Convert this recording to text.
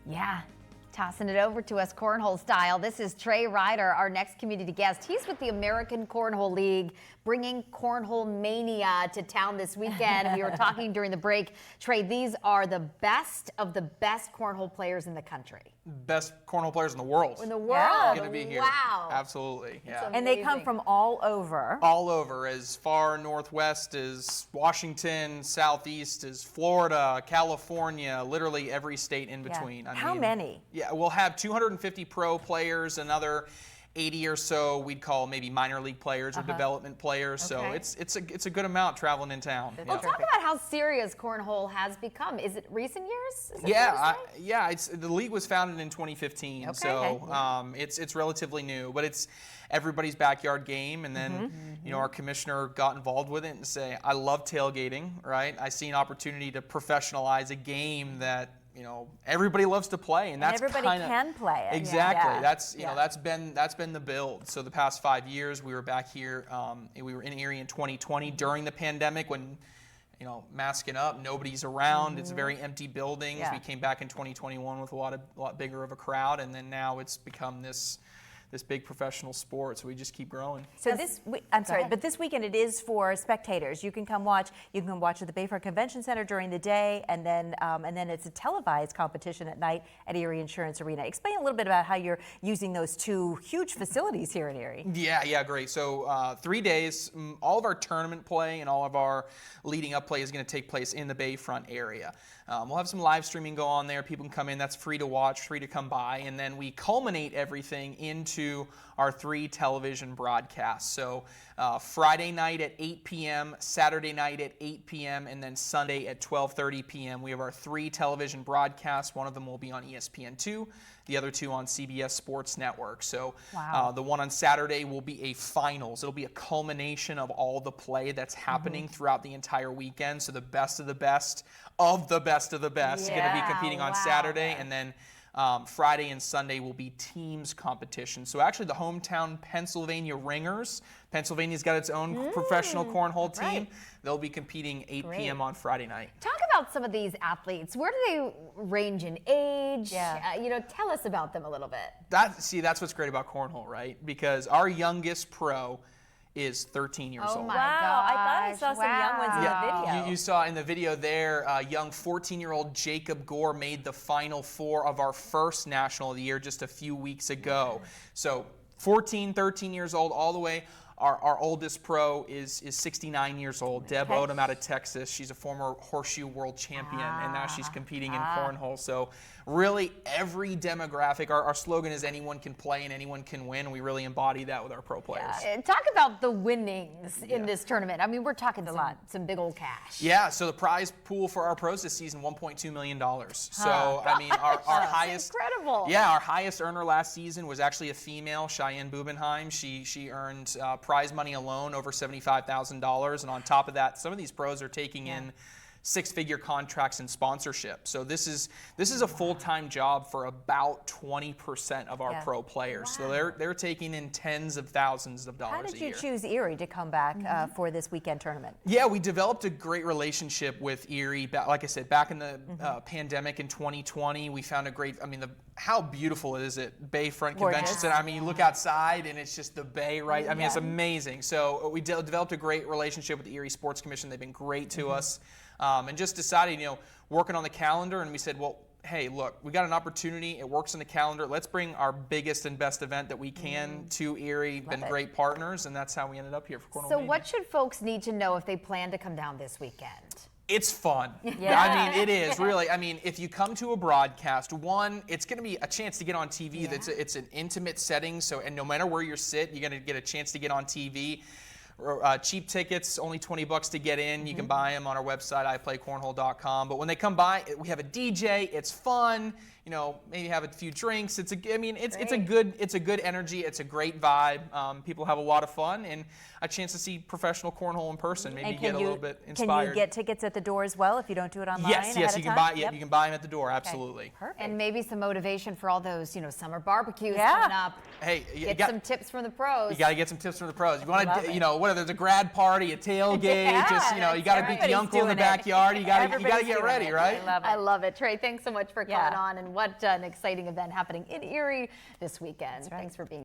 Yeah, tossing it over to us cornhole style. This is Trey, Ryder, our next community guest. He's with the American Cornhole League, bringing Cornhole Mania to town this weekend. We were talking during the break. Trey, these are the best of the best cornhole players in the country. Best cornhole players in the world. In the world. Going to be here. Wow. Absolutely. Yeah. And they come from all over. All over, as far northwest as Washington, southeast as Florida, California, literally every state in between. Yeah. How many? Yeah, we'll have 250 pro players, another 80 or so we'd call maybe minor league players or development players. Okay. So it's a good amount traveling in town. Well, talk about how serious cornhole has become. Is it recent years? Is it the league was founded in 2015, so it's relatively new, but it's everybody's backyard game. And then you know, our commissioner got involved with it and say, I love tailgating, right? I see an opportunity to professionalize a game that, you know, everybody loves to play, and that's everybody can play it. Exactly. Yeah. That's you know that's been the build. So the past 5 years, we were back here. We were in Erie in 2020 during the pandemic when, you know, masking up, nobody's around. It's a very empty buildings. Yeah. We came back in 2021 with a lot bigger of a crowd, and then now it's become this big professional sport, so we just keep growing. So but this weekend it is for spectators. You can come watch. You can watch at the Bayfront Convention Center during the day, and then it's a televised competition at night at Erie Insurance Arena. Explain a little bit about how you're using those two huge facilities here in Erie. Yeah, great. So 3 days, all of our tournament play and all of our leading up play is going to take place in the Bayfront area. We'll have some live streaming go on there. People can come in. That's free to watch, free to come by. And then we culminate everything into our 3 television broadcasts. So Friday night at 8 p.m., Saturday night at 8 p.m., and then Sunday at 12:30 p.m. We have our 3 television broadcasts. One of them will be on ESPN2, the other 2 on CBS Sports Network. So the one on Saturday will be a finals. It'll be a culmination of all the play that's happening throughout the entire weekend. So the best of the best of the best of the best are going to be competing on Saturday, and then Friday and Sunday will be teams competition. So actually the hometown Pennsylvania Ringers, Pennsylvania's got its own professional cornhole team. Right. They'll be competing 8 p.m. on Friday night. Talk about some of these athletes. Where do they range in age? Yeah. You know, tell us about them a little bit. That's what's great about cornhole, right? Because our youngest pro is 13 years old. My Wow, I thought I gosh, saw some young ones in the video. You saw in the video there, young 14-year-old Jacob Gore made the Final Four of our first National of the Year just a few weeks ago. So 14, 13 years old all the way. Our oldest pro is 69 years old, Deb Odom out of Texas. She's a former Horseshoe World Champion, and now she's competing in cornhole. So really every demographic, our slogan is anyone can play and anyone can win. We really embody that with our pro players. Talk about the winnings in this tournament. I mean, we're talking some big old cash. Yeah, so the prize pool for our pros this season, $1.2 million. So, I mean, our highest... incredible. Yeah, our highest earner last season was actually a female, Cheyenne Bubenheim. She earned prize money alone over $75,000. And on top of that, some of these pros are taking in 6-figure contracts and sponsorship. So this is a full-time job for about 20% of our pro players. So they're taking in tens of thousands of dollars a year. How did you choose Erie to come back for this weekend tournament? Yeah, we developed a great relationship with Erie. Like I said, back in the pandemic in 2020, we found a great, I mean, how beautiful it is at Bayfront Convention Center. I mean, you look outside and it's just the bay, right? I mean, it's amazing. So we developed a great relationship with the Erie Sports Commission. They've been great to us. And just decided, you know, working on the calendar, and we said, well, hey, look, we got an opportunity. It works in the calendar. Let's bring our biggest and best event that we can to Erie. Been great partners, and that's how we ended up here for Cornhole Mania. So what should folks need to know if they plan to come down this weekend? It's fun. I mean, it is, really. I mean, if you come to a broadcast, one, it's going to be a chance to get on TV. It's an intimate setting, and no matter where you sit, you're going to get a chance to get on TV. Cheap tickets, only $20 to get in. You can buy them on our website, iplaycornhole.com. But when they come by, we have a DJ. It's fun. You know, maybe have a few drinks. It's a good energy. It's a great vibe. People have a lot of fun and a chance to see professional cornhole in person. Maybe get a little bit inspired. Can you get tickets at the door as well if you don't do it online? Yes, you can buy. You can buy them at the door. Absolutely. Okay. Perfect. And maybe some motivation for all those, you know, summer barbecues coming up. Hey, get some tips from the pros. You got to get some tips from the pros. You want to, you know, whether there's a grad party, a tailgate, just, you know, you got to beat the uncle in the backyard. You got to get ready, right? I love it. Trey, thanks so much for coming on and What an exciting event happening in Erie this weekend. right. Thanks for being